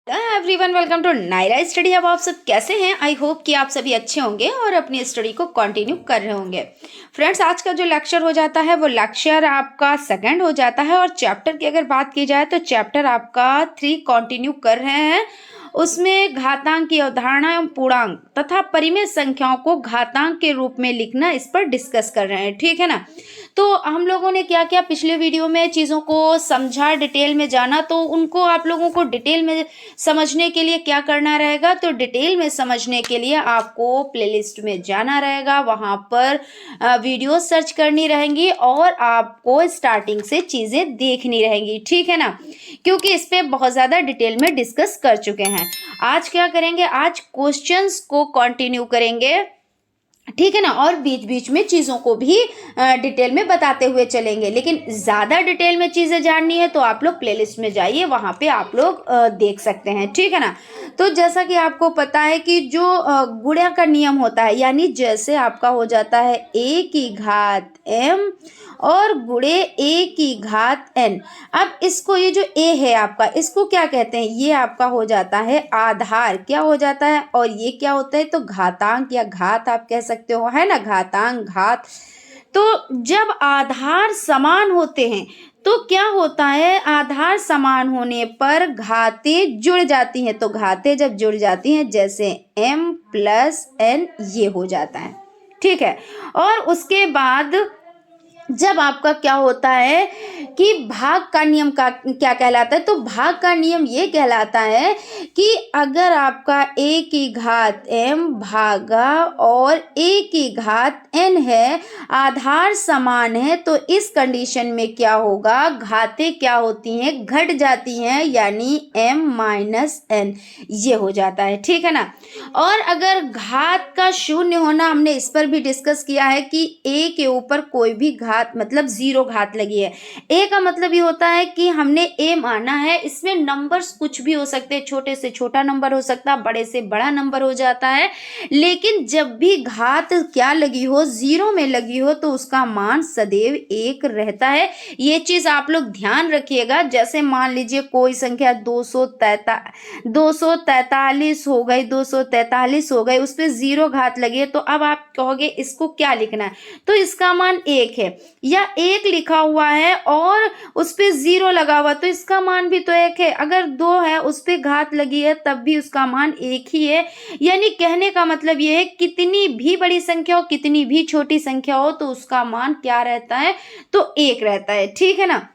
Everyone welcome to Naira study. अब आप सब कैसे हैं? आई होप कि आप सभी अच्छे होंगे और अपनी स्टडी को कंटिन्यू कर रहे होंगे। फ्रेंड्स, आज का जो लेक्चर हो जाता है वो लेक्चर आपका सेकंड हो जाता है और चैप्टर की अगर बात की जाए तो चैप्टर आपका 3 कंटिन्यू कर रहे हैं। उसमें घातांक की अवधारणा एवं पूर्णांक तथा परिमेय संख्याओं को घातांक के रूप में लिखना, इस पर डिस्कस कर रहे हैं। ठीक है ना। तो हम लोगों ने क्या किया, पिछले वीडियो में चीज़ों को समझा, डिटेल में जाना, तो उनको आप लोगों को डिटेल में समझने के लिए क्या करना रहेगा, तो डिटेल में समझने के लिए आपको प्लेलिस्ट में जाना रहेगा, वहाँ पर वीडियो सर्च करनी रहेंगी और आपको स्टार्टिंग से चीज़ें देखनी रहेंगी। ठीक है ना, क्योंकि इस पे बहुत ज़्यादा डिटेल में डिस्कस कर चुके हैं। आज क्या करेंगे, आज क्वेश्चंस को कंटिन्यू करेंगे। ठीक है ना, और बीच बीच में चीज़ों को भी डिटेल में बताते हुए चलेंगे। लेकिन ज़्यादा डिटेल में चीज़ें जाननी है तो आप लोग प्लेलिस्ट में जाइए, वहाँ पे आप लोग देख सकते हैं। ठीक है ना। तो जैसा कि आपको पता है कि जो गुणा का नियम होता है, यानी जैसे आपका हो जाता है a की घात m और गुणे a की घात n। अब इसको, ये जो a है आपका, इसको क्या कहते हैं, ये आपका हो जाता है आधार, क्या हो जाता है, और ये क्या होता है, तो घातांक या घात आप कह सकते हो, है ना, घातांक, घात। तो जब आधार समान होते हैं तो क्या होता है, आधार समान होने पर घातें जुड़ जाती हैं। तो घातें जब जुड़ जाती हैं, जैसे m प्लस n, ये हो जाता है। ठीक है। और उसके बाद जब आपका क्या होता है कि भाग का नियम का क्या कहलाता है, तो भाग का नियम ये कहलाता है कि अगर आपका a की घात m भागा और a की घात n है, आधार समान है, तो इस कंडीशन में क्या होगा, घातें क्या होती हैं, घट जाती हैं, यानी m माइनस n, ये हो जाता है। ठीक है ना। और अगर घात का शून्य होना, हमने इस पर भी डिस्कस किया है कि a के ऊपर कोई भी घात मतलब 0 घात लगी है। a का मतलब ये होता है कि हमने a माना है, इसमें नंबर्स कुछ भी हो सकते हैं, छोटे से छोटा नंबर हो सकता है, बड़े से बड़ा नंबर हो जाता है। लेकिन जब भी घात क्या लगी हो, 0 में लगी हो, तो उसका मान सदैव 1 रहता है। ये चीज आप लोग ध्यान रखिएगा। जैसे मान लीजिए कोई संख्या 243 हो गई, 243 हो गई, उस पर 0 घात लगी है, तो अब आप कहोगे इसको क्या लिखना है, तो इसका मान 1 है, या 1 लिखा हुआ है और उस पे 0 लगा हुआ, तो इसका मान भी तो 1 है। अगर 2 है, उस पे घात लगी है, तब भी उसका मान 1 ही है। यानी कहने का मतलब ये है, कितनी भी बड़ी संख्या हो, कितनी भी छोटी संख्या हो, तो उसका मान क्या रहता है, तो 1 रहता है। ठीक है ना।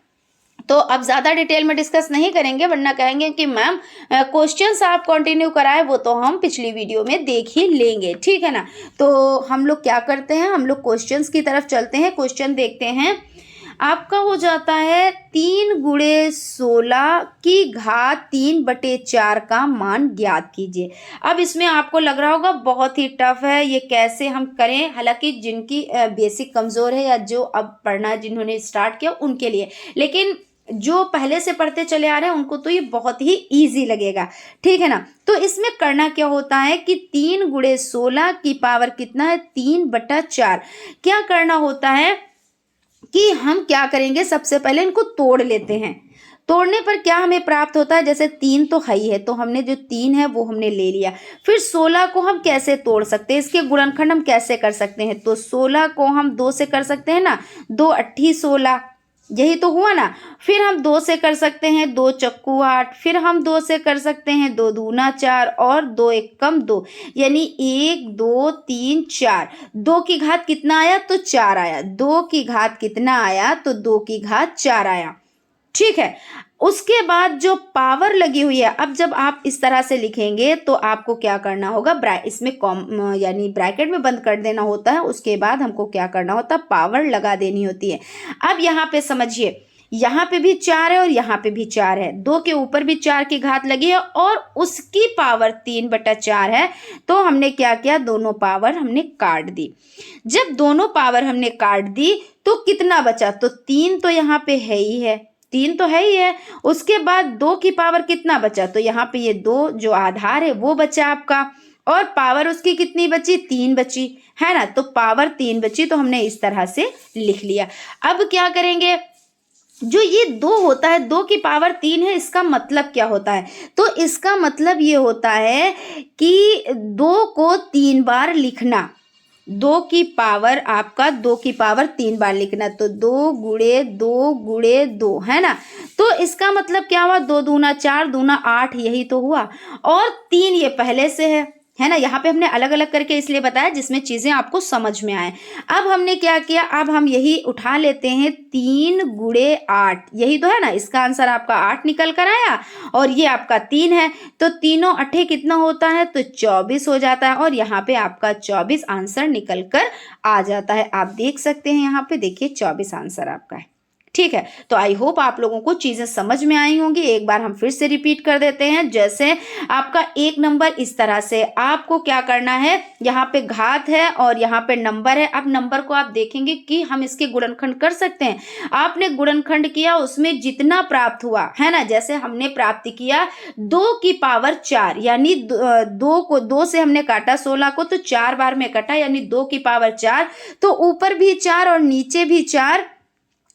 तो अब ज़्यादा डिटेल में डिस्कस नहीं करेंगे, वरना कहेंगे कि मैम क्वेश्चंस आप कंटिन्यू कराए, वो तो हम पिछली वीडियो में देख ही लेंगे। ठीक है ना। तो हम लोग क्या करते हैं, हम लोग क्वेश्चंस की तरफ चलते हैं। क्वेश्चन देखते हैं। आपका हो जाता है 3 गुणे 16 की घात 3/4 का मान ज्ञात कीजिए। अब इसमें आपको लग रहा होगा बहुत ही टफ है, ये कैसे हम करें। हालांकि जिनकी बेसिक कमज़ोर है या जो अब पढ़ना जिन्होंने स्टार्ट किया उनके लिए, लेकिन जो पहले से पढ़ते चले आ रहे हैं उनको तो ये बहुत ही इजी लगेगा। ठीक है ना। तो इसमें करना क्या होता है कि 3 गुणे 16 की पावर कितना है, 3/4। क्या करना होता है कि हम क्या करेंगे, सबसे पहले इनको तोड़ लेते हैं। तोड़ने पर क्या हमें प्राप्त होता है, जैसे 3 तो है ही है, तो हमने जो 3 है वो हमने ले लिया। फिर 16 को हम कैसे तोड़ सकते हैं, इसके गुणनखंड हम कैसे कर सकते हैं, तो 16 को हम 2 से कर सकते हैं ना, 2 अट्ठी 16, यही तो हुआ ना। फिर हम 2 से कर सकते हैं, 2 चक्कू 8, फिर हम 2 से कर सकते हैं 2 दूना 4 और 2 एकम 2, यानी 1 2 3 4। 2 की घात कितना आया, तो 4 आया। 2 की घात कितना आया, तो 2 की घात 4 आया। ठीक है। उसके बाद जो पावर लगी हुई है, अब जब आप इस तरह से लिखेंगे तो आपको क्या करना होगा, इसमें यानी ब्रैकेट में बंद कर देना होता है। उसके बाद हमको क्या करना होता है, पावर लगा देनी होती है। अब यहाँ पे समझिए, यहाँ पे भी 4 है और यहाँ पे भी 4 है, 2 के ऊपर भी 4 की घात लगी है और उसकी पावर 3/4 है। तो हमने क्या किया, दोनों पावर हमने काट दी। जब दोनों पावर हमने काट दी तो कितना बचा, तो 3 तो यहाँ पे है ही है, 3 तो है ही है। उसके बाद 2 की पावर कितना बचा, तो यहाँ पे ये 2 जो आधार है वो बचा आपका, और पावर उसकी कितनी बची, 3 बची, है ना। तो पावर 3 बची, तो हमने इस तरह से लिख लिया। अब क्या करेंगे, जो ये 2 होता है, 2 की पावर 3 है, इसका मतलब क्या होता है? तो इसका मतलब ये होता है कि 2 को 3 बार लिखना। 2 की पावर आपका 2 की पावर 3 बार लिखना, तो 2 गुणे 2 गुणे 2, है ना? तो इसका मतलब क्या हुआ? 2 दूना 4, दूना 8, यही तो हुआ। और 3 ये पहले से है ना? यहाँ पे हमने अलग अलग करके इसलिए बताया जिसमें चीजें आपको समझ में आए। अब हमने क्या किया, अब हम यही उठा लेते हैं, 3 गुणे 8, यही तो है ना? इसका आंसर आपका 8 निकल कर आया और ये आपका 3 है, तो तीनों अट्ठे कितना होता है? तो 24 हो जाता है और यहाँ पे आपका 24 आंसर निकल कर आ जाता है। आप देख सकते हैं यहाँ पे, देखिए 24 आंसर आपका है। ठीक है, तो आई होप आप लोगों को चीजें समझ में आई होंगी। एक बार हम फिर से रिपीट कर देते हैं। जैसे आपका 1 नंबर इस तरह से, आपको क्या करना है, यहाँ पे घात है और यहाँ पे नंबर है। अब नंबर को आप देखेंगे कि हम इसके गुणनखंड कर सकते हैं। आपने गुणनखंड किया, उसमें जितना प्राप्त हुआ है ना, जैसे हमने प्राप्त किया 2 की पावर 4, यानी 2 से हमने काटा 16 को, तो 4 बार में कटा, यानी 2 की पावर 4, तो ऊपर भी 4 और नीचे भी 4,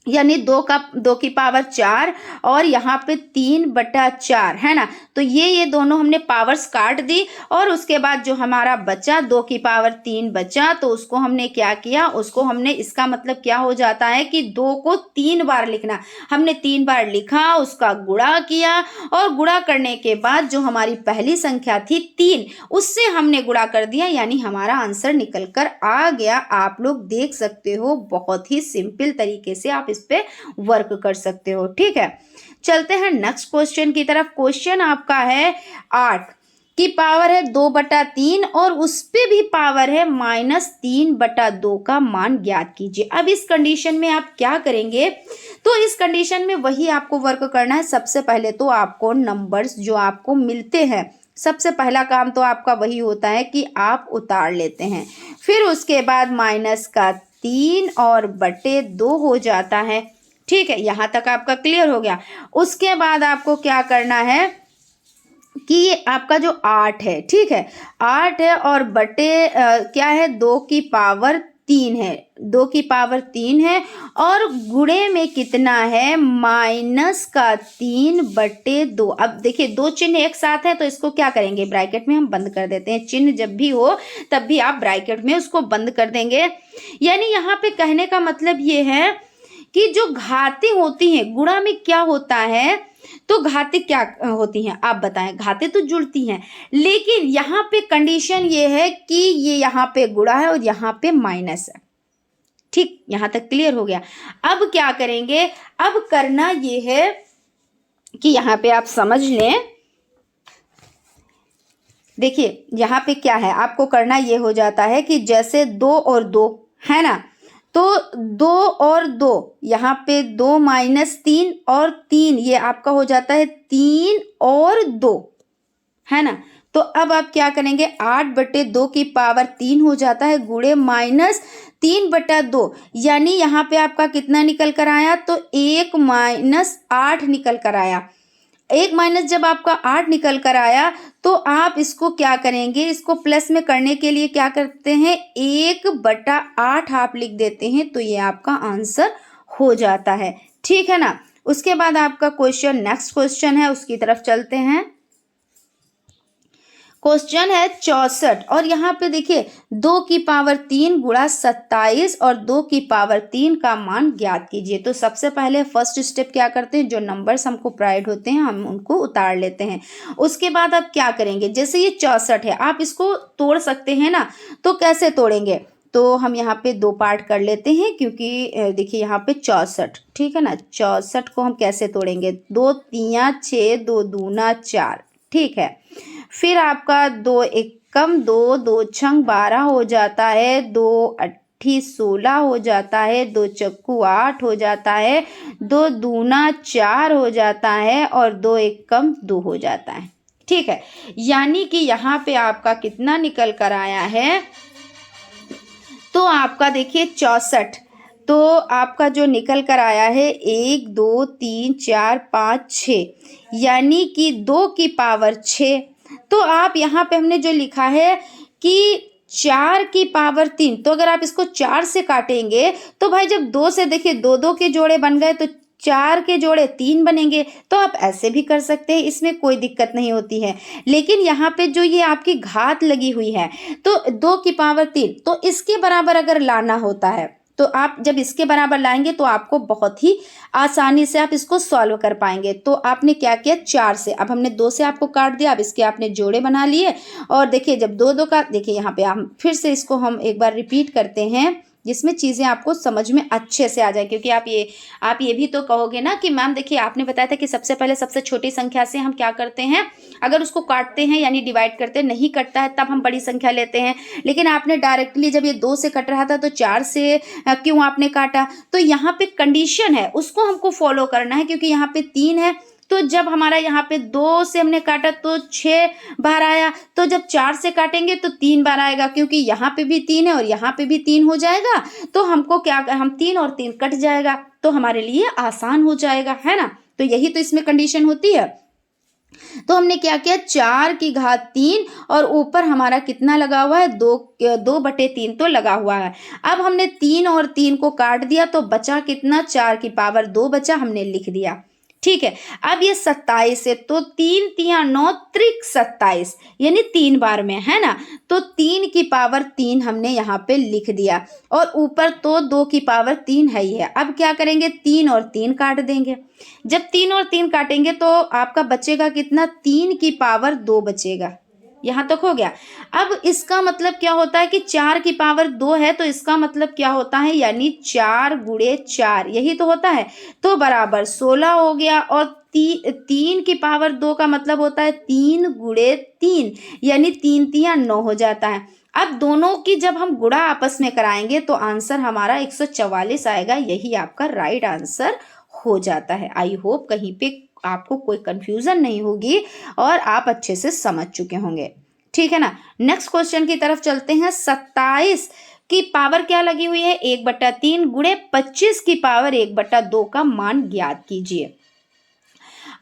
यानी 2 की पावर 4 और यहाँ पे 3/4, है ना? तो ये दोनों हमने पावर्स काट दी और उसके बाद जो हमारा बचा 2 की पावर 3 बचा, तो उसको हमने क्या किया, उसको हमने, इसका मतलब क्या हो जाता है कि 2 को 3 बार लिखना। हमने 3 बार लिखा, उसका गुणा किया और गुणा करने के बाद जो हमारी पहली संख्या थी 3, उससे हमने गुणा कर दिया, यानी हमारा आंसर निकल कर आ गया। आप लोग देख सकते हो, बहुत ही सिंपल तरीके से आप इस पे वर्क कर सकते हो। ठीक है, चलते हैं नेक्स्ट क्वेश्चन की तरफ। क्वेश्चन आपका है 8 की पावर है 2/3 और उस पे भी पावर है -3/2 का मान ज्ञात कीजिए। अब इस कंडीशन में आप क्या करेंगे, तो इस कंडीशन में वही आपको वर्क करना है। सबसे पहले तो आपको नंबर्स जो आपको मिलते हैं, सबसे पहला काम तो आपका वही होता है कि आप उतार लेते हैं, फिर उसके बाद -3 और बटे 2 हो जाता है। ठीक है, यहाँ तक आपका क्लियर हो गया। उसके बाद आपको क्या करना है कि ये आपका जो 8 है, ठीक है, 8 है और बटे क्या है, 2 की पावर 3 है, 2 की पावर 3 है और गुणे में कितना है, -3/2। अब देखिए 2 चिन्ह एक साथ है, तो इसको क्या करेंगे, ब्रैकेट में हम बंद कर देते हैं। चिन्ह जब भी हो तब भी आप ब्रैकेट में उसको बंद कर देंगे। यानी यहाँ पे कहने का मतलब ये है कि जो घातें होती हैं, गुणा में क्या होता है, तो घातें क्या होती हैं आप बताएं, घातें तो जुड़ती हैं, लेकिन यहाँ पे कंडीशन ये है कि ये यहाँ पे गुणा है और यहाँ पे माइनस है। ठीक, यहाँ तक क्लियर हो गया। अब क्या करेंगे, अब करना ये है कि यहाँ पे आप समझ लें, देखिए यहाँ पे क्या है, आपको करना ये हो जाता है कि जैसे 2 और 2 है ना, तो 2 और 2, यहाँ पे 2 -3 और 3, ये आपका हो जाता है 3 और 2, है ना? तो अब आप क्या करेंगे, 8/2 की पावर 3 हो जाता है, गुणे -3/2, यानी यहाँ पे आपका कितना निकल कर आया, तो 1 -8 निकल कर आया। 1 माइनस जब आपका 8 निकल कर आया, तो आप इसको क्या करेंगे, इसको प्लस में करने के लिए क्या करते हैं, 1/8 आप लिख देते हैं, तो ये आपका आंसर हो जाता है। ठीक है ना? उसके बाद आपका क्वेश्चन, नेक्स्ट क्वेश्चन है, उसकी तरफ चलते हैं। क्वेश्चन है 64 और यहाँ पे देखिए 2 की पावर 3 गुणा 27 और 2 की पावर 3 का मान ज्ञात कीजिए। तो सबसे पहले फर्स्ट स्टेप क्या करते हैं, जो नंबर्स हमको प्रोवाइड होते हैं हम उनको उतार लेते हैं। उसके बाद आप क्या करेंगे, जैसे ये 64 है, आप इसको तोड़ सकते हैं ना, तो कैसे तोड़ेंगे, तो हम यहाँ पे 2 पार्ट कर लेते हैं, क्योंकि देखिए यहाँ पे 64, ठीक है ना, 64 को हम कैसे तोड़ेंगे, 2 3 6, 2 दूना 4, ठीक है। फिर आपका 2 एकम 2, 2 छंग 12 हो जाता है, 2 अट्ठी 16 हो जाता है, 2 चक्कू 8 हो जाता है, 2 दूना 4 हो जाता है और 2 एकम 2 हो जाता है। ठीक है, यानी कि यहाँ पे आपका कितना निकल कर आया है, तो आपका देखिए 64, तो आपका जो निकल कर आया है 1 2 3 4 5 6, यानी कि 2 की पावर 6। तो आप यहाँ पे हमने जो लिखा है कि 4 की पावर 3, तो अगर आप इसको 4 से काटेंगे तो भाई जब 2 से देखिए 2 2 के जोड़े बन गए, तो 4 के जोड़े 3 बनेंगे, तो आप ऐसे भी कर सकते हैं, इसमें कोई दिक्कत नहीं होती है। लेकिन यहाँ पे जो ये आपकी घात लगी हुई है, तो 2 की पावर 3, तो इसके बराबर अगर लाना होता है, तो आप जब इसके बराबर लाएंगे तो आपको बहुत ही आसानी से आप इसको सॉल्व कर पाएंगे। तो आपने क्या किया, 4 से, अब हमने 2 से आपको काट दिया, अब इसके आपने जोड़े बना लिए। और देखिए जब 2 का, देखिए यहाँ पे हम फिर से इसको हम एक बार रिपीट करते हैं, जिसमें चीज़ें आपको समझ में अच्छे से आ जाए। क्योंकि आप ये भी तो कहोगे ना कि मैम देखिए आपने बताया था कि सबसे पहले सबसे छोटी संख्या से हम क्या करते हैं, अगर उसको काटते हैं यानी डिवाइड करते हैं, नहीं कटता है तब हम बड़ी संख्या लेते हैं। लेकिन आपने डायरेक्टली जब ये 2 से कट रहा था तो 4 से क्यों आपने काटा, तो यहाँ पे कंडीशन है उसको हमको फॉलो करना है। क्योंकि यहाँ पे 3 है, तो जब हमारा यहाँ पे 2 से हमने काटा तो 6 बार आया, तो जब 4 से काटेंगे तो 3 बार आएगा। क्योंकि यहाँ पे भी 3 है और यहाँ पे भी 3 हो जाएगा, तो हमको क्या, हम 3 और 3 कट जाएगा, तो हमारे लिए आसान हो जाएगा, है ना। तो यही तो इसमें कंडीशन होती है। तो हमने क्या किया, 4 की घात 3 और ऊपर हमारा कितना लगा हुआ है, 2/3 तो लगा हुआ है। अब हमने 3 और 3 को काट दिया तो बचा कितना, 4 की पावर 2 बचा, हमने लिख दिया। ठीक है, अब ये 27 है, तो 3 तिया 9 त्रिक 27, यानी 3 बार में, है ना। तो 3 की पावर 3 हमने यहाँ पे लिख दिया, और ऊपर तो 2 की पावर 3 है ही है। अब क्या करेंगे, 3 और 3 काट देंगे। जब 3 और 3 काटेंगे तो आपका बचेगा कितना, 3 की पावर 2 बचेगा। यहाँ तक हो गया। अब इसका मतलब क्या होता है कि 4 की पावर 2 है, तो इसका मतलब क्या होता है, यानी 4 गुणे 4, यही तो होता है। तो बराबर 16 हो गया, और 3 की पावर 2 का मतलब होता है 3 गुणे 3, यानी 3 तिया 9 हो जाता है। अब दोनों की जब हम गुणा आपस में कराएंगे तो आंसर हमारा 144 आएगा, यही आपका राइट आंसर हो जाता है। आई होप कहीं पे आपको कोई कंफ्यूजन नहीं होगी और आप अच्छे से समझ चुके होंगे, ठीक है ना। नेक्स्ट क्वेश्चन की तरफ चलते हैं। 27 की पावर क्या लगी हुई है, 1/3 गुणे 25 की पावर 1/2 का मान ज्ञात कीजिए।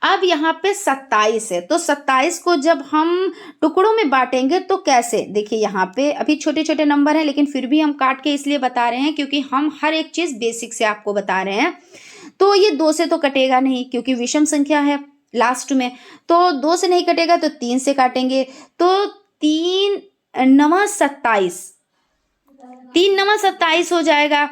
अब यहाँ पे 27 है, तो 27 को जब हम टुकड़ों में बांटेंगे तो कैसे, देखिए यहाँ पे अभी छोटे छोटे नंबर हैं, लेकिन फिर भी हम काट के इसलिए बता रहे हैं क्योंकि हम हर एक चीज बेसिक से आपको बता रहे हैं। तो ये 2 से तो कटेगा नहीं क्योंकि विषम संख्या है लास्ट में, तो 2 से नहीं कटेगा तो 3 से काटेंगे। तो 3 9 27, 3 9 27 हो जाएगा।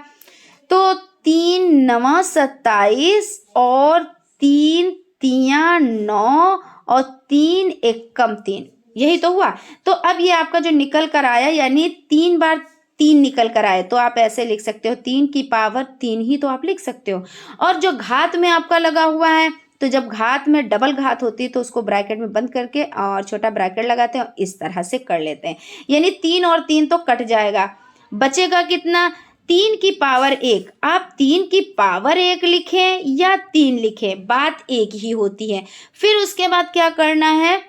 तो 3 9 27 और 3 तिया 9 और 3 एकम 3, यही तो हुआ। तो अब ये आपका जो निकल कर आया, यानी 3 बार 3 निकल कर आए, तो आप ऐसे लिख सकते हो 3 की पावर 3 ही तो आप लिख सकते हो। और जो घात में आपका लगा हुआ है, तो जब घात में डबल घात होती है तो उसको ब्रैकेट में बंद करके और छोटा ब्रैकेट लगाते हैं, इस तरह से कर लेते हैं। यानी 3 और 3 तो कट जाएगा, बचेगा कितना, 3 की पावर 1। आप 3 की पावर 1 लिखें या 3 लिखें, बात एक ही होती है। फिर उसके बाद क्या करना है,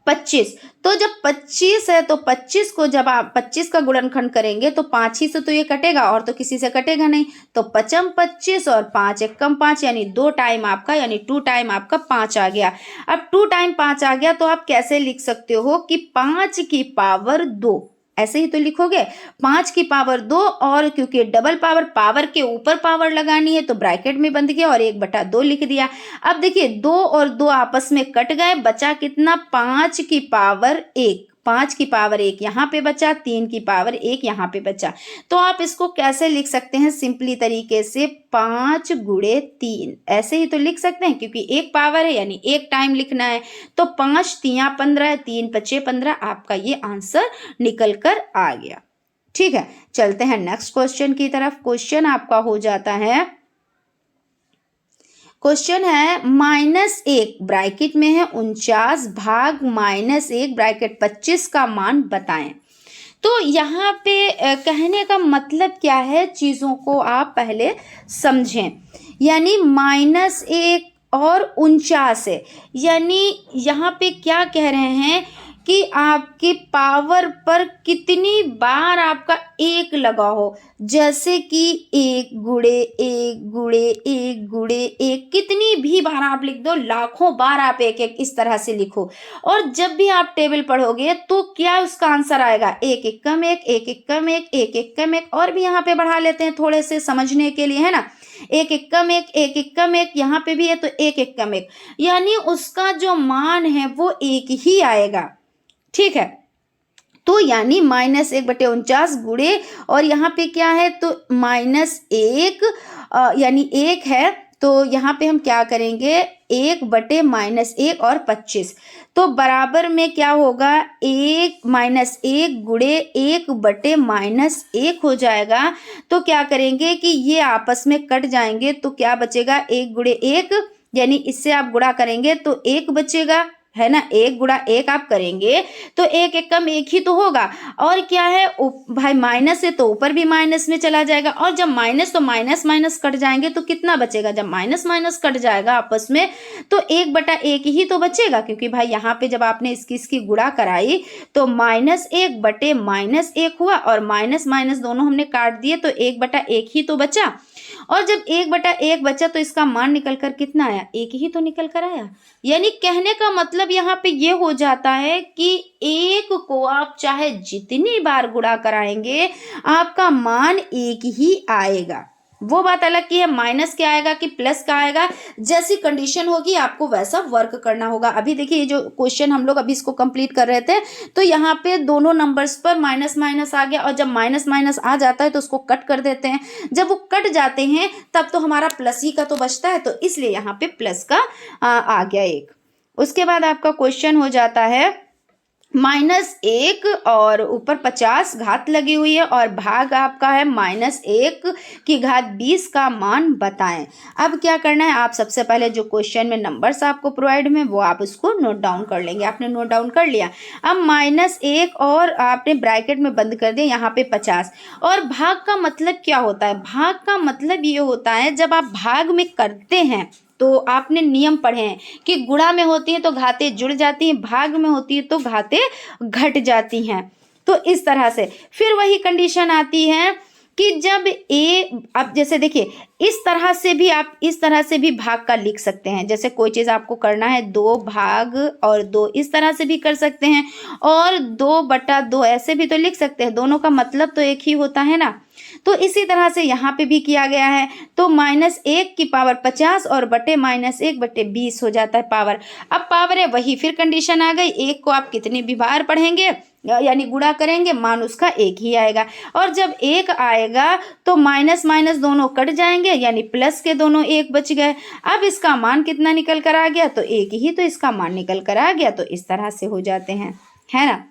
25। तो जब 25 है तो 25 को जब आप 25 का गुणनखंड करेंगे तो 5 ही से तो ये कटेगा, और तो किसी से कटेगा नहीं। तो 5 25 और 5 एकम 5, यानी 2 टाइम आपका, यानी 2 टाइम आपका 5 आ गया। अब 2 टाइम 5 आ गया तो आप कैसे लिख सकते हो कि 5 की पावर 2, ऐसे ही तो लिखोगे 5 की पावर 2, और क्योंकि डबल पावर के ऊपर पावर लगानी है तो ब्रैकेट में बंद किया और 1/2 लिख दिया। अब देखिए 2 और 2 आपस में कट गए, बचा कितना, 5 की पावर 1, 5 की पावर 1 यहाँ पे बचा, 3 की पावर 1 यहाँ पे बचा। तो आप इसको कैसे लिख सकते हैं, सिंपली तरीके से 5 गुणे 3, ऐसे ही तो लिख सकते हैं क्योंकि एक पावर है यानी एक टाइम लिखना है। तो 5 तिया 15, 3 5 15, आपका ये आंसर निकल कर आ गया। ठीक है, चलते हैं नेक्स्ट क्वेश्चन की तरफ। क्वेश्चन आपका हो जाता है, क्वेश्चन है -1 ब्रैकेट में है 49 भाग -1 ब्रैकेट 25 का मान बताएं। तो यहाँ पे कहने का मतलब क्या है, चीज़ों को आप पहले समझें। यानी -1 और 49 है, यानी यहाँ पे क्या कह रहे हैं कि आपकी पावर पर कितनी बार आपका 1 लगा हो, जैसे कि 1 गुणे 1 गुणे 1 गुणे 1, कितनी भी बार आप लिख दो, लाखों बार आप 1 1 इस तरह से लिखो। और जब भी आप टेबल पढ़ोगे तो क्या उसका आंसर आएगा, 1 एकम 1 1 एकम 1 1 एकम 1। और भी यहाँ पे बढ़ा लेते हैं थोड़े से समझने के लिए, है ना। एक एकम एक, एक एकम एक, यहाँ पे भी है तो एक एकम एक, यानी उसका जो मान है वो एक ही आएगा। ठीक है, तो यानी -1/49 गुणे, और यहाँ पे क्या है तो -1 यानी 1 है, तो यहाँ पे हम क्या करेंगे 1/-1 और 25, तो बराबर में क्या होगा 1 -1 गुणे 1/-1 हो जाएगा। तो क्या करेंगे कि ये आपस में कट जाएंगे, तो क्या बचेगा 1 गुणे 1, यानी इससे आप गुणा करेंगे तो 1 बचेगा, है ना। 1 गुणा 1 आप करेंगे तो एक एकम एक ही तो होगा, और क्या है भाई माइनस है तो ऊपर भी माइनस में चला जाएगा, और जब माइनस तो माइनस माइनस कट जाएंगे तो कितना बचेगा, जब माइनस माइनस कट जाएगा आपस में तो 1/1 ही तो बचेगा, क्योंकि भाई यहाँ पे जब आपने इसकी गुणा कराई तो -1/-1 हुआ, और माइनस माइनस दोनों हमने काट दिए तो 1/1 ही तो बचा, और जब 1/1 बचा तो इसका मान निकल कर कितना आया, 1 ही तो निकल कर आया। यानी कहने का मतलब यहाँ पे ये हो जाता है कि 1 को आप चाहे जितनी बार गुणा कराएंगे आपका मान 1 ही आएगा। वो बात अलग की है माइनस क्या आएगा कि प्लस का आएगा, जैसी कंडीशन होगी आपको वैसा वर्क करना होगा। अभी देखिए ये जो क्वेश्चन हम लोग अभी इसको कंप्लीट कर रहे थे, तो यहाँ पे दोनों नंबर्स पर माइनस माइनस आ गया, और जब माइनस माइनस आ जाता है तो उसको कट कर देते हैं, जब वो कट जाते हैं तब तो हमारा प्लस ही का तो बचता है, तो इसलिए यहाँ पे प्लस का आ गया 1। उसके बाद आपका क्वेश्चन हो जाता है -1 और ऊपर 50 घात लगी हुई है, और भाग आपका है -1/20 का मान बताएं। अब क्या करना है, आप सबसे पहले जो क्वेश्चन में नंबर्स आपको प्रोवाइड में वो आप उसको नोट डाउन कर लेंगे। आपने नोट डाउन कर लिया, अब -1 और आपने ब्रैकेट में बंद कर दिया, यहाँ पे 50, और भाग का मतलब क्या होता है, भाग का मतलब ये होता है जब आप भाग में करते हैं तो आपने नियम पढ़े हैं कि गुणा में होती हैं तो घातें जुड़ जाती हैं, भाग में होती है तो घातें घट जाती हैं। तो इस तरह से फिर वही कंडीशन आती है कि जब अब जैसे देखिए इस तरह से भी आप इस तरह से भी भाग का लिख सकते हैं, जैसे कोई चीज़ आपको करना है 2 भाग और 2, इस तरह से भी कर सकते हैं, और 2/2 ऐसे भी तो लिख सकते हैं, दोनों का मतलब तो एक ही होता है ना। तो इसी तरह से यहाँ पे भी किया गया है, तो -1 की पावर 50 और बटे -1/20 हो जाता है पावर। अब पावर है वही, फिर कंडीशन आ गई, 1 को आप कितनी भी बार पढ़ेंगे यानी गुणा करेंगे मान उसका 1 ही आएगा, और जब 1 आएगा तो माइनस माइनस दोनों कट जाएंगे यानी प्लस के दोनों 1 बच गए। अब इसका मान कितना निकल कर आ गया, तो 1 ही तो इसका मान निकल कर आ गया, तो इस तरह से हो जाते हैं, है ना।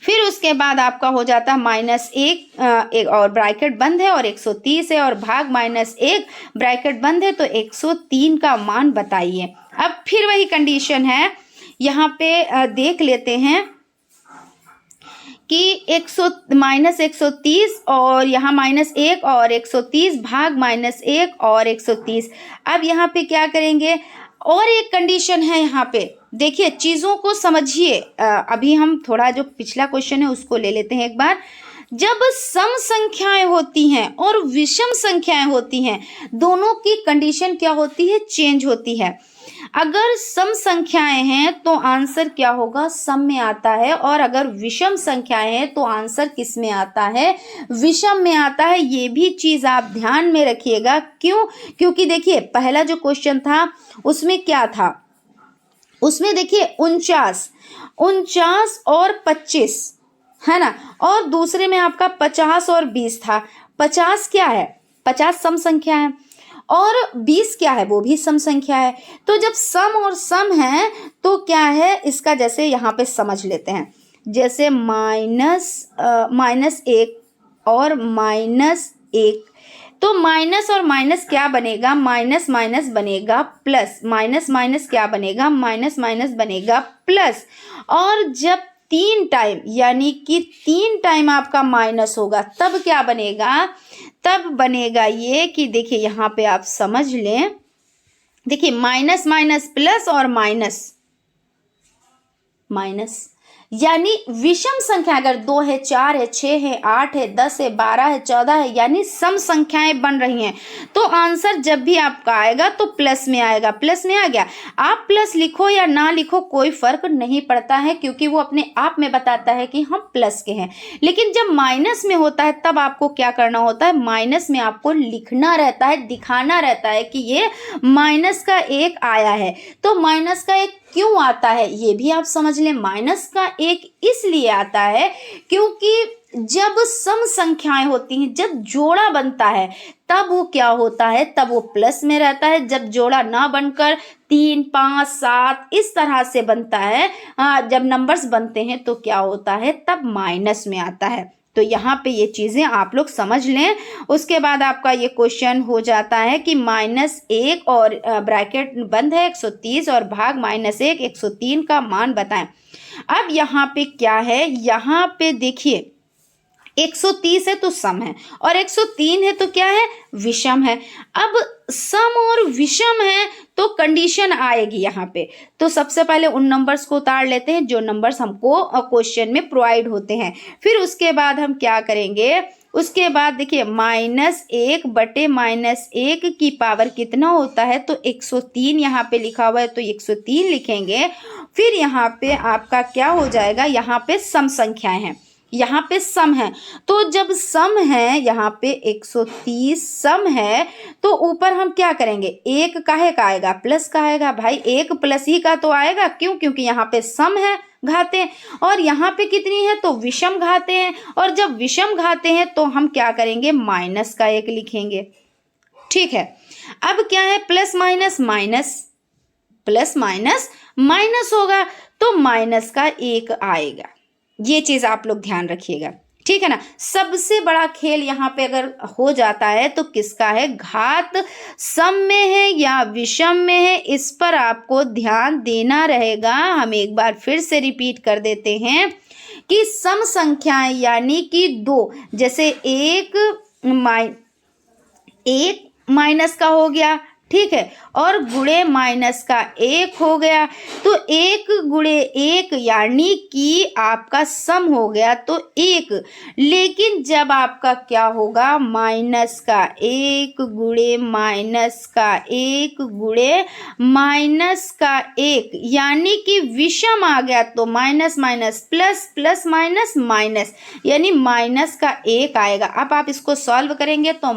फिर उसके बाद आपका हो जाता है -1 और ब्रैकेट बंद है और 130 है, और भाग -1 ब्रैकेट बंद है तो 103 का मान बताइए। अब फिर वही कंडीशन है, यहाँ पे देख लेते हैं कि -130 और यहाँ -1 और 130 भाग -1 और 130। अब यहाँ पे क्या करेंगे, और एक कंडीशन है यहाँ पे, देखिए चीज़ों को समझिए। अभी हम थोड़ा जो पिछला क्वेश्चन है उसको ले लेते हैं एक बार। जब सम संख्याएं होती हैं और विषम संख्याएं होती हैं, दोनों की कंडीशन क्या होती है, चेंज होती है। अगर सम संख्याएं हैं तो आंसर क्या होगा, सम में आता है, और अगर विषम संख्याएं हैं तो आंसर किस में आता है, विषम में आता है। ये भी चीज़ आप ध्यान में रखिएगा। क्यों, क्योंकि देखिए पहला जो क्वेश्चन था उसमें क्या था, उसमें देखिए 49 और 25 है ना, और दूसरे में आपका 50 और 20 था। 50 क्या है, 50 सम संख्या है, और 20 क्या है, वो भी सम संख्या है। तो जब सम और सम है तो क्या है इसका, जैसे यहाँ पे समझ लेते हैं, जैसे -1 और -1, तो माइनस और माइनस क्या बनेगा, माइनस माइनस बनेगा प्लस, माइनस माइनस क्या बनेगा, माइनस माइनस बनेगा प्लस। और जब 3 टाइम यानी कि 3 टाइम आपका माइनस होगा तब क्या बनेगा, तब बनेगा ये कि देखिए यहाँ पे आप समझ लें, देखिए माइनस माइनस प्लस और माइनस माइनस, यानी विषम संख्या अगर 2 है, 4 है, 6 है, 8 है, 10 है, 12 है, 14 है, यानी सम संख्याएं बन रही हैं, तो आंसर जब भी आपका आएगा तो प्लस में आएगा। प्लस में आ गया, आप प्लस लिखो या ना लिखो कोई फर्क नहीं पड़ता है, क्योंकि वो अपने आप में बताता है कि हम प्लस के हैं। लेकिन जब माइनस में होता है तब आपको क्या करना होता है, माइनस में आपको लिखना रहता है, दिखाना रहता है कि ये माइनस का 1 आया है। तो माइनस का 1 क्यों आता है ये भी आप समझ लें। माइनस का 1 इसलिए आता है क्योंकि जब सम संख्याएं होती हैं, जब जोड़ा बनता है तब वो क्या होता है, तब वो प्लस में रहता है। जब जोड़ा ना बनकर 3, 5, 7 इस तरह से बनता है, जब नंबर्स बनते हैं तो क्या होता है, तब माइनस में आता है। तो यहाँ पे ये चीज़ें आप लोग समझ लें। उसके बाद आपका ये क्वेश्चन हो जाता है कि -1 और ब्रैकेट बंद है 130 और भाग -1 103 का मान बताएं। अब यहाँ पे क्या है, यहाँ पे देखिए 130 है तो सम है और 103 है तो क्या है, विषम है। अब सम और विषम है तो कंडीशन आएगी यहाँ पे। तो सबसे पहले उन नंबर्स को उतार लेते हैं जो नंबर्स हमको क्वेश्चन में प्रोवाइड होते हैं। फिर उसके बाद हम क्या करेंगे, उसके बाद देखिए -1 बटे -1 की पावर कितना होता है, तो 103 यहाँ पे लिखा हुआ है तो 103 लिखेंगे। फिर यहाँ पे आपका क्या हो जाएगा, यहाँ पे सम संख्याएं हैं, यहाँ पे सम है, तो जब सम है यहाँ पे 130 सम है तो ऊपर हम क्या करेंगे, 1 काहे का आएगा, प्लस का आएगा। भाई 1 प्लस ही का तो आएगा, क्यों, क्योंकि यहाँ पे सम है घाते, और यहाँ पे कितनी है तो विषम घाते हैं, और जब विषम घाते हैं तो हम क्या करेंगे, माइनस का 1 लिखेंगे। ठीक है, अब क्या है, plus minus minus, plus minus minus होगा तो माइनस का 1 आएगा। ये चीज आप लोग ध्यान रखिएगा, ठीक है ना। सबसे बड़ा खेल यहाँ पे अगर हो जाता है तो किसका है, घात सम में है या विषम में है, इस पर आपको ध्यान देना रहेगा। हम एक बार फिर से रिपीट कर देते हैं कि सम संख्याएं यानी कि 2, जैसे 1 माइनस का हो गया, ठीक है, और गुणे माइनस का 1 हो गया, तो 1 गुणे 1 यानी कि आपका सम हो गया तो 1। लेकिन जब आपका क्या होगा, माइनस का 1 गुणे माइनस का 1 गुणे माइनस का 1 यानी कि विषम आ गया, तो minus minus plus, plus minus minus, यानी माइनस का 1 आएगा। अब आप इसको सॉल्व करेंगे तो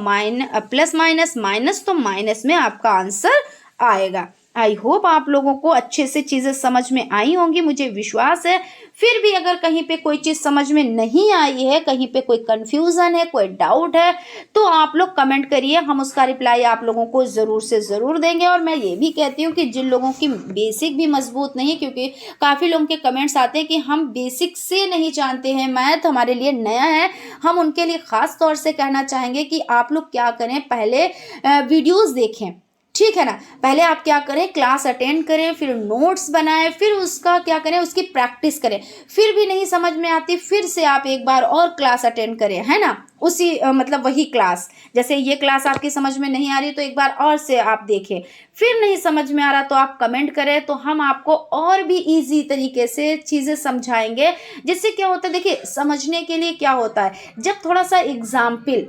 प्लस माइनस माइनस, तो माइनस में आपका आंसर आएगा। आई होप आप लोगों को अच्छे से चीजें समझ में आई होंगी, मुझे विश्वास है। फिर भी अगर कहीं पे कोई चीज समझ में नहीं आई है, कहीं पे कोई कंफ्यूजन है, कोई डाउट है, तो आप लोग कमेंट करिए, हम उसका रिप्लाई आप लोगों को ज़रूर से ज़रूर देंगे। और मैं ये भी कहती हूँ कि जिन लोगों की बेसिक भी मजबूत नहीं है, क्योंकि काफ़ी लोगों के कमेंट्स आते हैं कि हम बेसिक से नहीं जानते हैं, मैथ हमारे लिए नया है, हम उनके लिए ख़ास तौर से कहना चाहेंगे कि आप लोग क्या करें, पहले वीडियोज़ देखें, ठीक है ना। पहले आप क्या करें, क्लास अटेंड करें, फिर नोट्स बनाएं, फिर उसका क्या करें, उसकी प्रैक्टिस करें। फिर भी नहीं समझ में आती, फिर से आप एक बार और क्लास अटेंड करें, है ना, उसी मतलब वही क्लास। जैसे ये क्लास आपकी समझ में नहीं आ रही तो एक बार और से आप देखें। फिर नहीं समझ में आ रहा तो आप कमेंट करें, तो हम आपको और भी ईजी तरीके से चीज़ें समझाएंगे। जिससे क्या होता है, देखिए समझने के लिए क्या होता है, जब थोड़ा सा एग्जाम्पल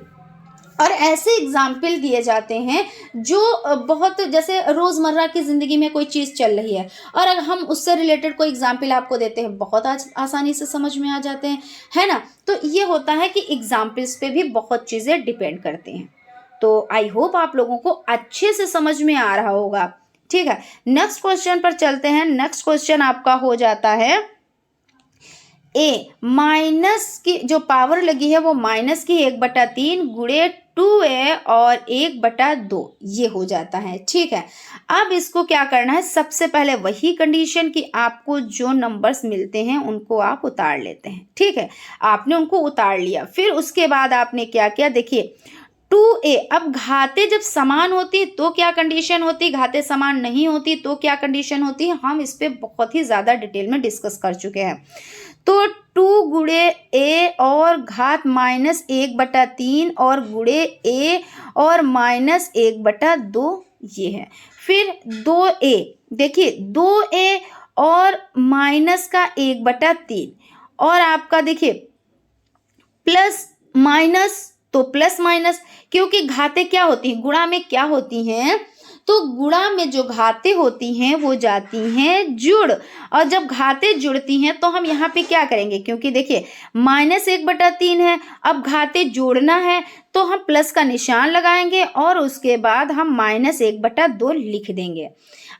और ऐसे एग्जाम्पल दिए जाते हैं जो बहुत, जैसे रोज़मर्रा की ज़िंदगी में कोई चीज़ चल रही है और अगर हम उससे रिलेटेड कोई एग्जाम्पल आपको देते हैं, बहुत आसानी से समझ में आ जाते हैं, है ना। तो ये होता है कि एग्जाम्पल्स पे भी बहुत चीज़ें डिपेंड करती हैं। तो आई होप आप लोगों को अच्छे से समझ में आ रहा होगा, ठीक है। नेक्स्ट क्वेश्चन पर चलते हैं। नेक्स्ट क्वेश्चन आपका हो जाता है, ए माइनस की जो पावर लगी है वो माइनस की 1/3 गुणे 2a और 1/2 ये हो जाता है, ठीक है। अब इसको क्या करना है, सबसे पहले वही कंडीशन कि आपको जो नंबर्स मिलते हैं उनको आप उतार लेते हैं, ठीक है। आपने उनको उतार लिया, फिर उसके बाद आपने क्या किया, देखिए 2a, अब घाते जब समान होती तो क्या कंडीशन होती, घाते समान नहीं होती तो क्या कंडीशन होती, हम इस पे बहुत ही ज़्यादा डिटेल में डिस्कस कर चुके हैं। तो 2 गुणे a और घात -1/3 और गुणे a और -1/2 ये है। फिर 2a, देखिए 2a और माइनस का 1/3 और आपका देखिए प्लस माइनस, तो प्लस माइनस, क्योंकि घातें क्या होती हैं, गुणा में क्या होती हैं, तो गुणा में जो घातें होती हैं वो जाती हैं जुड़, और जब घातें जुड़ती हैं तो हम यहाँ पे क्या करेंगे, क्योंकि देखिए -1/3 है, अब घातें जोड़ना है तो हम प्लस का निशान लगाएंगे और उसके बाद हम -1/2 लिख देंगे।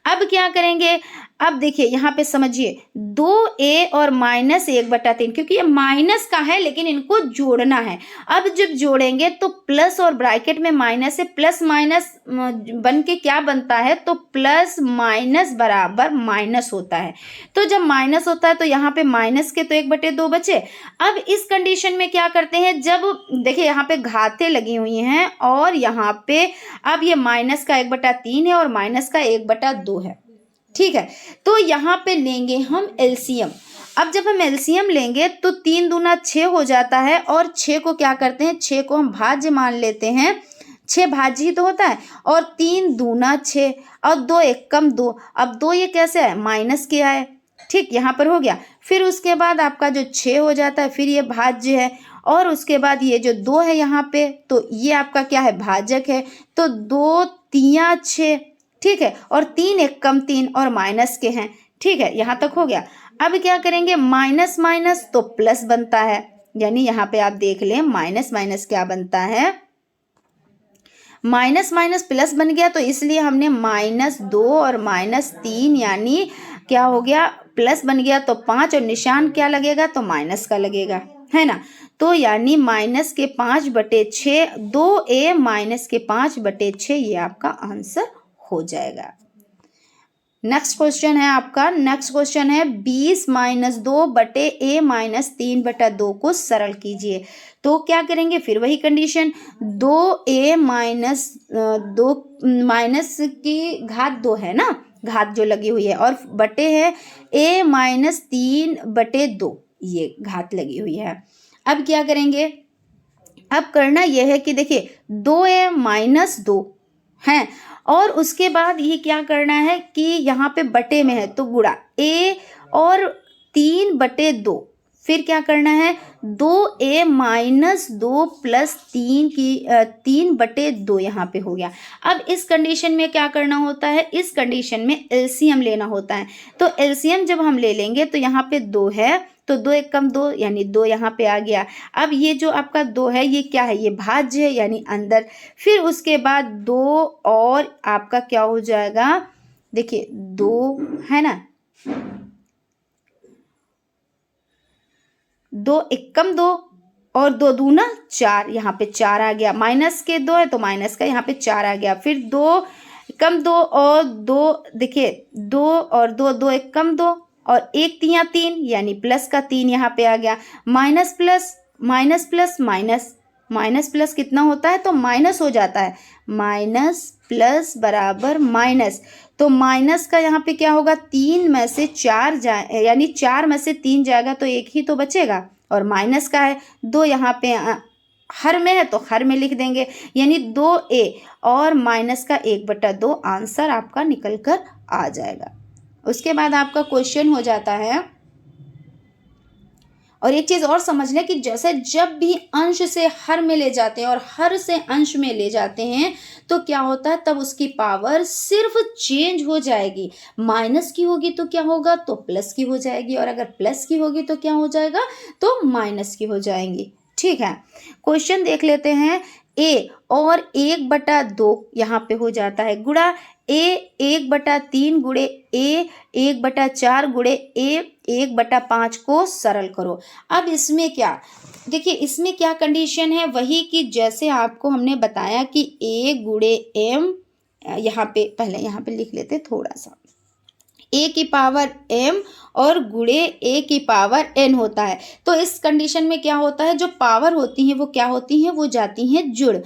अब क्या करेंगे, अब देखिए यहाँ पे समझिए 2a और -1/3, क्योंकि ये माइनस का है लेकिन इनको जोड़ना है। अब जब जोड़ेंगे तो प्लस और ब्रैकेट में माइनस है, प्लस माइनस बन के क्या बनता है, तो प्लस माइनस बराबर माइनस होता है। तो जब माइनस होता है तो यहाँ पे माइनस के तो 1/2 बचे। अब इस कंडीशन में क्या करते हैं, जब देखिए यहाँ पे घातें लगी हुई हैं और यहाँ पे अब ये माइनस का 1/3 है और माइनस का 1/2 है, ठीक है। तो यहाँ पे लेंगे हम एलसीएम। अब जब हम एलसीएम लेंगे तो 3 दूना 6 हो जाता है और 6 को क्या करते हैं, 6 को हम भाज्य मान लेते हैं, 6 भाज्य ही तो होता है, और 3 दूना 6 और 2 एकम 2। अब 2 ये कैसे है, माइनस के आए, ठीक, यहाँ पर हो गया। फिर उसके बाद आपका जो 6 हो जाता है, फिर ये भाज्य है और उसके बाद ये जो 2 है यहाँ पे, तो ये आपका क्या है, भाजक है। तो 2 तिया 6, ठीक है, और 3 एकम 3 और माइनस के हैं, ठीक है, यहाँ तक हो गया। अब क्या करेंगे, माइनस माइनस तो प्लस बनता है, यानी यहाँ पे आप देख लें माइनस माइनस क्या बनता है, माइनस माइनस प्लस बन गया, तो इसलिए हमने -2 और -3 यानी क्या हो गया, प्लस बन गया, तो 5 और निशान क्या लगेगा, तो माइनस का लगेगा, है ना। तो यानी -5/6, 2a -5/6 ये आपका आंसर हो जाएगा। नेक्स्ट क्वेश्चन है आपका, नेक्स्ट क्वेश्चन है 20 - 2/a -3/2 को सरल कीजिए। तो क्या करेंगे, फिर वही कंडीशन, 2a -2 माइनस की घात 2 है ना, घात जो लगी हुई है, और बटे है a -3/2, ये घात लगी हुई है। अब क्या करेंगे, अब करना यह है कि देखिए 2a -2 है और उसके बाद ये क्या करना है कि यहाँ पे बटे में है तो गुणा a और 3/2, फिर क्या करना है 2a -2 + 3 की 3/2 यहाँ पे हो गया। अब इस कंडीशन में क्या करना होता है, इस कंडीशन में एलसीएम लेना होता है। तो एलसीएम जब हम ले लेंगे तो यहाँ पे 2 है, तो 2 एकम 2 यानी 2 यहाँ पे आ गया। अब ये जो आपका 2 है ये क्या है, ये भाज्य है यानी अंदर। फिर उसके बाद 2 और आपका क्या हो जाएगा, देखिए 2 है ना, 2 एकम 2 और 2 दूना 4, यहाँ पे 4 आ गया, माइनस के 2 है तो माइनस का यहाँ पे 4 आ गया। फिर 2 एकम 2 और 2, देखिए 2 और 2, 2 एकम 2 और 1 तिया 3 यानी प्लस का 3 यहाँ पे आ गया। Minus plus minus plus minus, minus plus कितना होता है, तो माइनस हो जाता है, माइनस प्लस बराबर माइनस। तो माइनस का यहाँ पे क्या होगा, 3 में से 4 जाए यानी 4 में से 3 जाएगा तो 1 ही तो बचेगा, और माइनस का है 2 यहाँ पे हर में है तो हर में लिख देंगे, यानी 2a और माइनस का 1/2 आंसर आपका निकल कर आ जाएगा। उसके बाद आपका क्वेश्चन हो जाता है, और एक चीज़ और समझ लें कि जैसे जब भी अंश से हर में ले जाते हैं और हर से अंश में ले जाते हैं तो क्या होता है, तब उसकी पावर सिर्फ चेंज हो जाएगी। माइनस की होगी तो क्या होगा, तो प्लस की हो जाएगी, और अगर प्लस की होगी तो क्या हो जाएगा, तो माइनस की हो जाएंगी, ठीक है। क्वेश्चन देख लेते हैं, a और 1/2 यहाँ पे हो जाता है गुणा a 1/3 गुणे a 1/4 गुणे a 1/5 को सरल करो। अब इसमें क्या, देखिए इसमें क्या कंडीशन है, वही कि जैसे आपको हमने बताया कि a गुणे m, यहाँ पे पहले यहाँ पे लिख लेते थोड़ा सा, a की पावर m और गुणे a की पावर n होता है। तो इस कंडीशन में क्या होता है, जो पावर होती हैं वो क्या होती हैं, वो जाती हैं जुड़।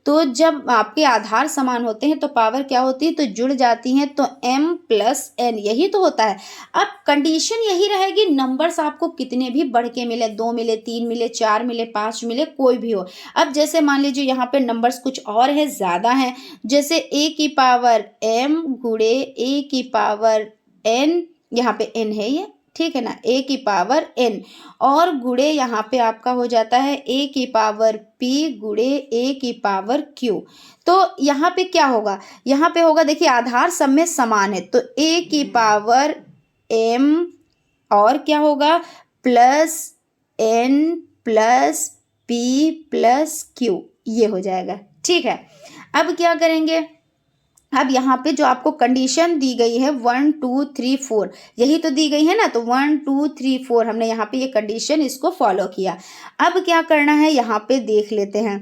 तो जब आपके आधार समान होते हैं तो पावर क्या होती है, तो जुड़ जाती हैं, तो m + n यही तो होता है। अब कंडीशन यही रहेगी, नंबर्स आपको कितने भी बढ़ के मिले, 2 मिले, 3 मिले, 4 मिले, 5 मिले, कोई भी हो। अब जैसे मान लीजिए यहाँ पे नंबर्स कुछ और है, ज़्यादा हैं, जैसे a की पावर m गुणे a की पावर n यहाँ पे n है ये, ठीक है ना, a की पावर n, और गुणे यहाँ पे आपका हो जाता है a की पावर p गुणे a की पावर q। तो यहाँ पे क्या होगा, यहाँ पे होगा, देखिए आधार सब में समान है, तो a की पावर m और क्या होगा plus n plus p plus q, ये हो जाएगा, ठीक है। अब क्या करेंगे, अब यहाँ पे जो आपको कंडीशन दी गई है 1 2 3 4, यही तो दी गई है ना, तो 1 2 3 4 हमने यहाँ पे ये कंडीशन इसको फॉलो किया। अब क्या करना है यहाँ पे देख लेते हैं।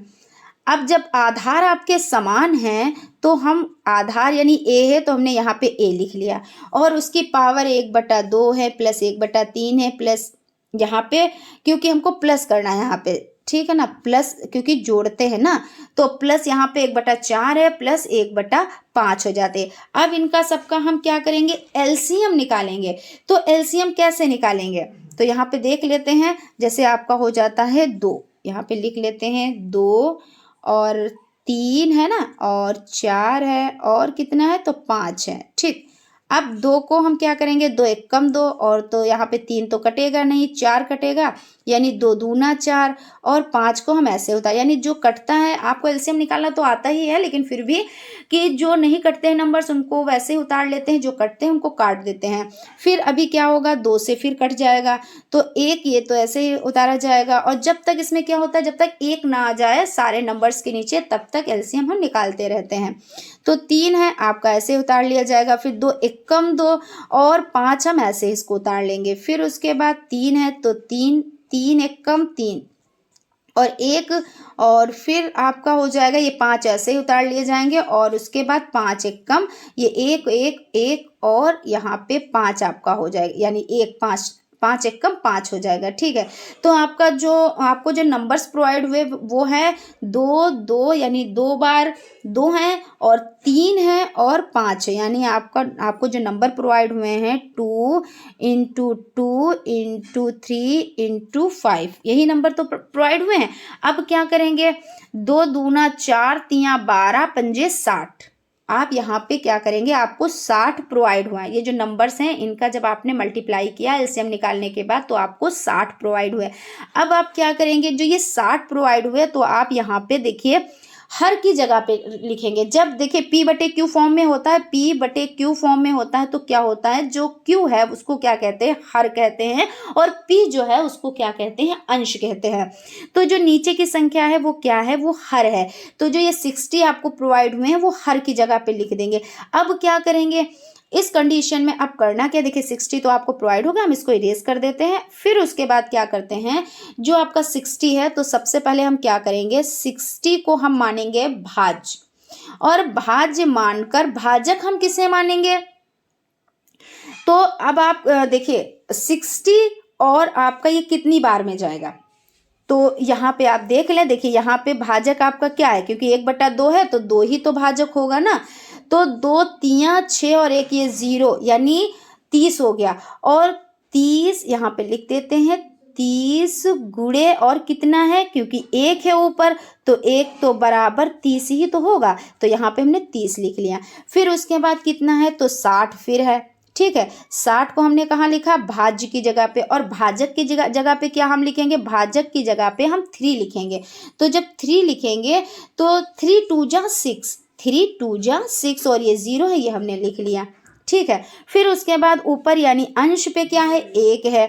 अब जब आधार आपके समान हैं तो हम आधार यानी a है तो हमने यहाँ पे a लिख लिया, और उसकी पावर 1/2 है प्लस 1/3 है, प्लस यहाँ पे क्योंकि हमको प्लस करना है यहाँ पे, ठीक है ना, प्लस क्योंकि जोड़ते हैं ना, तो प्लस यहाँ पे 1/4 है प्लस 1/5 हो जाते। अब इनका सबका हम क्या करेंगे, एलसीएम निकालेंगे। तो एलसीएम कैसे निकालेंगे, तो यहाँ पे देख लेते हैं, जैसे आपका हो जाता है 2, यहाँ पे लिख लेते हैं 2 और 3 है ना, और 4 है, और कितना है तो 5 है, ठीक। अब 2 को हम क्या करेंगे, 2 एक कम 2, और तो यहाँ पे 3 तो कटेगा नहीं, 4 कटेगा, यानी 2 दूना 4, और 5 को हम ऐसे होता है, यानी जो कटता है, आपको एलसीएम निकालना तो आता ही है, लेकिन फिर भी कि जो नहीं कटते हैं नंबर्स उनको वैसे ही उतार लेते हैं, जो कटते हैं उनको काट देते हैं। फिर अभी क्या होगा, 2 से फिर कट जाएगा, तो 1 ये तो ऐसे ही उतारा जाएगा, और जब तक इसमें क्या होता है, जब तक 1 ना आ जाए सारे नंबर्स के नीचे, तब तक एलसीएम हम निकालते रहते हैं। तो 3 है आपका ऐसे उतार लिया जाएगा, फिर 2 एक कम 2, और 5 हम ऐसे इसको उतार लेंगे। फिर उसके बाद 3 है तो 3 3 एक कम 3 और 1, और फिर आपका हो जाएगा ये 5 ऐसे ही उतार लिए जाएंगे, और उसके बाद 5 एक कम, ये 1 1 1, और यहाँ पे 5 आपका हो जाएगा, यानी 1 5 5 एक कम 5 हो जाएगा, ठीक है। तो आपका जो आपको जो नंबर्स प्रोवाइड हुए वो है 2 2, यानी 2 बार 2 हैं, और 3 है और 5 है, यानी आपको जो नंबर प्रोवाइड हुए हैं 2 इंटू 2 इंटू 3 इंटू 5, यही नंबर तो प्रोवाइड हुए हैं। अब क्या करेंगे, 2 दूना 4 तिया 12 पंजे 60, आप यहाँ पे क्या करेंगे, आपको 60 प्रोवाइड हुआ है। ये जो नंबर्स हैं इनका जब आपने मल्टीप्लाई किया एलसीएम निकालने के बाद तो आपको 60 प्रोवाइड हुए। अब आप क्या करेंगे, जो ये 60 प्रोवाइड हुए तो आप यहाँ पे देखिए हर की जगह पे लिखेंगे। जब देखिए p/q फॉर्म में होता है, p/q फॉर्म में होता है तो क्या होता है, जो q है उसको क्या कहते हैं, हर कहते हैं, और p जो है उसको क्या कहते हैं, अंश कहते हैं। तो जो नीचे की संख्या है वो क्या है, वो हर है। तो जो ये 60 आपको प्रोवाइड हुए हैं वो हर की जगह पे लिख देंगे। अब क्या करेंगे इस कंडीशन में, अब करना क्या, देखिए 60 तो आपको प्रोवाइड होगा, हम इसको इरेज कर देते हैं। फिर उसके बाद क्या करते हैं, जो आपका 60 है तो सबसे पहले हम क्या करेंगे, 60 को हम मानेंगे भाज्य, और भाज्य मानकर भाजक हम किसे मानेंगे। तो अब आप देखिए 60 और आपका ये कितनी बार में जाएगा, तो यहाँ पे आप देख लें, देखिए यहाँ पे भाजक आपका क्या है, क्योंकि 1/2 है तो 2 ही तो भाजक होगा ना, तो 2 तिया 6 और 1 ये 0, यानी 30 हो गया। और 30 यहाँ पे लिख देते हैं, 30 गुणे और कितना है, क्योंकि 1 है ऊपर तो 1 तो बराबर 30 ही तो होगा, तो यहाँ पे हमने 30 लिख लिया। फिर उसके बाद कितना है तो 60 फिर है, ठीक है। 60 को हमने कहाँ लिखा, भाज्य की जगह पे, और भाजक की जगह पे क्या हम लिखेंगे, भाजक की जगह पे हम 3 लिखेंगे। तो जब 3 लिखेंगे तो 3 2 जा 6, 3 2 जा 6, और ये 0 है ये हमने लिख लिया, ठीक है। फिर उसके बाद ऊपर यानी अंश पे क्या है, 1 है,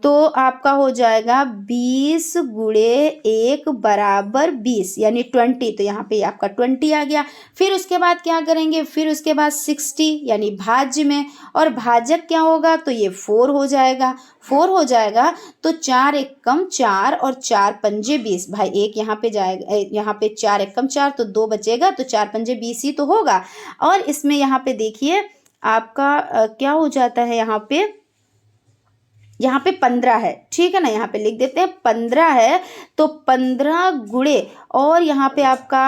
तो आपका हो जाएगा 20 गुणे 1 बराबर 20, यानी 20, तो यहाँ पे आपका 20 आ गया। फिर उसके बाद क्या करेंगे, फिर उसके बाद 60 यानी भाज्य में, और भाजक क्या होगा तो ये 4 हो जाएगा, 4 हो जाएगा, तो 4 एक कम 4 और 4 पंजे 20, भाई 1 यहाँ पे जाएगा, यहाँ पे 4 एक कम 4 तो 2 बचेगा, तो 4 पंजे 20 ही तो होगा। और इसमें यहाँ पे देखिए आपका क्या हो जाता है, यहाँ पे यहाँ पे 15 है, ठीक है ना, यहाँ पे लिख देते हैं 15 है, तो 15 गुणे और यहाँ पे आपका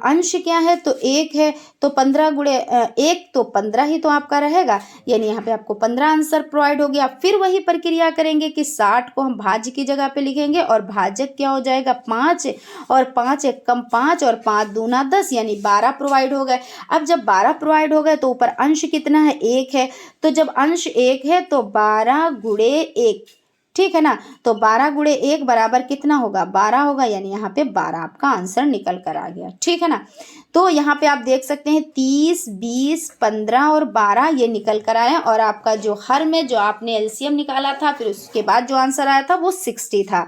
अंश क्या है, तो 1 है, तो 15 गुणे 1 तो 15 ही तो आपका रहेगा, यानी यहाँ पे आपको 15 आंसर प्रोवाइड हो गया। फिर वही प्रक्रिया करेंगे कि 60 को हम भाज्य की जगह पे लिखेंगे और भाजक क्या हो जाएगा 5, और 5 एक कम 5 और 5 दूना 10, यानी 12 प्रोवाइड हो गए। अब जब 12 प्रोवाइड हो गए तो ऊपर अंश कितना है, 1 है, तो जब अंश 1 है तो 12 गुणे 1, ठीक है ना, तो 12 गुणे 1 बराबर कितना होगा, 12 होगा, यानी यहाँ पे 12 आपका आंसर निकल कर आ गया, ठीक है ना। तो यहाँ पे आप देख सकते हैं 30, 20, 15 और 12 ये निकल कर आए, और आपका जो हर में जो आपने एलसीएम निकाला था फिर उसके बाद जो आंसर आया था वो 60 था।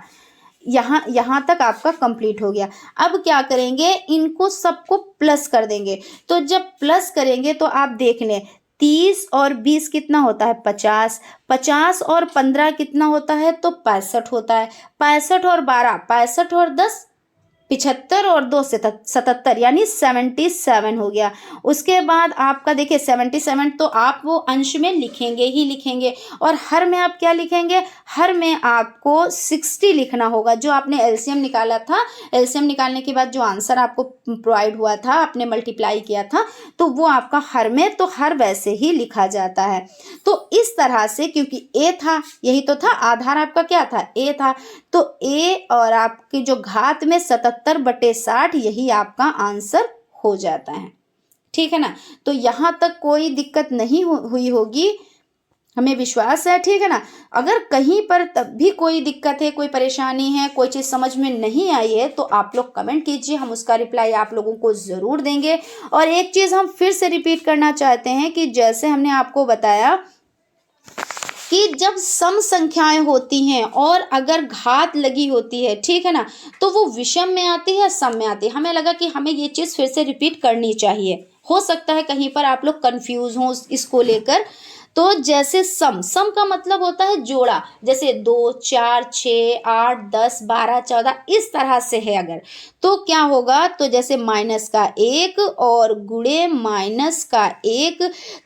यहाँ तक आपका कंप्लीट हो गया। अब क्या करेंगे, इनको सबको प्लस कर देंगे। तो जब प्लस करेंगे तो आप देख लें 30 और 20 कितना होता है 50, 50 और 15 कितना होता है, तो 65 होता है, 65 और 12 65 और 10 75 और 2 77, यानी 77 हो गया। उसके बाद आपका देखिए 77 तो आप वो अंश में लिखेंगे ही लिखेंगे, और हर में आप क्या लिखेंगे, हर में आपको 60 लिखना होगा। जो आपने एलसीएम निकाला था, एलसीएम निकालने के बाद जो आंसर आपको प्रोवाइड हुआ था, आपने मल्टीप्लाई किया था, तो वो आपका हर में, तो हर वैसे ही लिखा जाता है। तो इस तरह से, क्योंकि ए था, यही तो था आधार आपका, क्या था, ए था, तो ए और आपकी जो घात में 77/60 यही आपका आंसर हो जाता है, ठीक है ना। तो यहाँ तक कोई दिक्कत नहीं हुई होगी, हमें विश्वास है, ठीक है ना। अगर कहीं पर तब भी कोई दिक्कत है, कोई परेशानी है, कोई चीज़ समझ में नहीं आई है, तो आप लोग कमेंट कीजिए, हम उसका रिप्लाई आप लोगों को ज़रूर देंगे। और एक चीज़ हम फिर से रिपीट करना चाहते हैं कि जैसे हमने आपको बताया कि जब सम संख्याएं होती हैं और अगर घात लगी होती है, ठीक है ना, तो वो विषम में आती है, सम में आती है। हमें लगा कि हमें ये चीज़ फिर से रिपीट करनी चाहिए, हो सकता है कहीं पर आप लोग कंफ्यूज हों इसको लेकर। तो जैसे सम का मतलब होता है जोड़ा, जैसे 2, 4, 6, 8, 10, 12, 14 इस तरह से है अगर, तो क्या होगा, तो जैसे माइनस का 1 और गुणे माइनस का 1,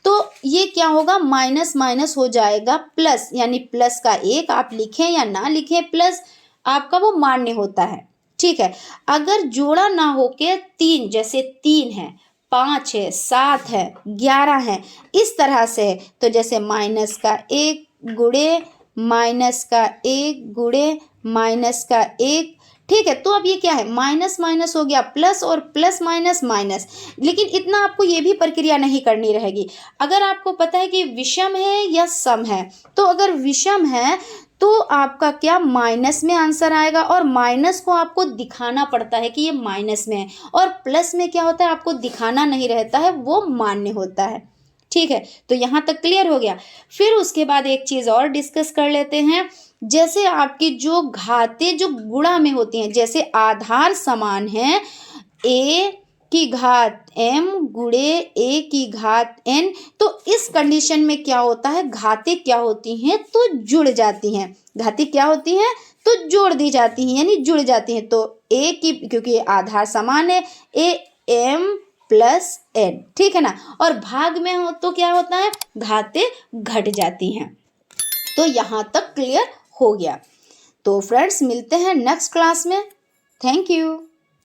तो ये क्या होगा, माइनस माइनस हो जाएगा प्लस, यानी प्लस का 1 आप लिखें या ना लिखें, प्लस आपका वो मान्य होता है, ठीक है। अगर जोड़ा ना होके 3, जैसे 3 है, 5 है, 7 है, 11 है, इस तरह से है, तो जैसे माइनस का 1 गुणे माइनस का 1 गुणे माइनस का 1, ठीक है। तो अब ये क्या है, माइनस माइनस हो गया प्लस, और प्लस माइनस माइनस। लेकिन इतना आपको ये भी प्रक्रिया नहीं करनी रहेगी। अगर आपको पता है कि विषम है या सम है, तो अगर विषम है तो आपका क्या, माइनस में आंसर आएगा, और माइनस को आपको दिखाना पड़ता है कि ये माइनस में है, और प्लस में क्या होता है, आपको दिखाना नहीं रहता है, वो मान्य होता है, ठीक है। तो यहाँ तक क्लियर हो गया। फिर उसके बाद एक चीज़ और डिस्कस कर लेते हैं, जैसे आपकी जो घातें जो गुणा में होती हैं, जैसे आधार समान है a की घात m गुणे a की घात n, तो इस कंडीशन में क्या होता है, घातें क्या होती हैं, तो जुड़ जाती हैं। घातें क्या होती हैं, तो जोड़ दी जाती हैं, यानी जुड़ जाती हैं। तो a की, क्योंकि आधार समान है, a m प्लस n, ठीक है ना, और भाग में हो तो क्या होता है, घातें घट जाती हैं। तो यहाँ तक क्लियर हो गया। तो फ्रेंड्स मिलते हैं नेक्स्ट क्लास में। Thank you.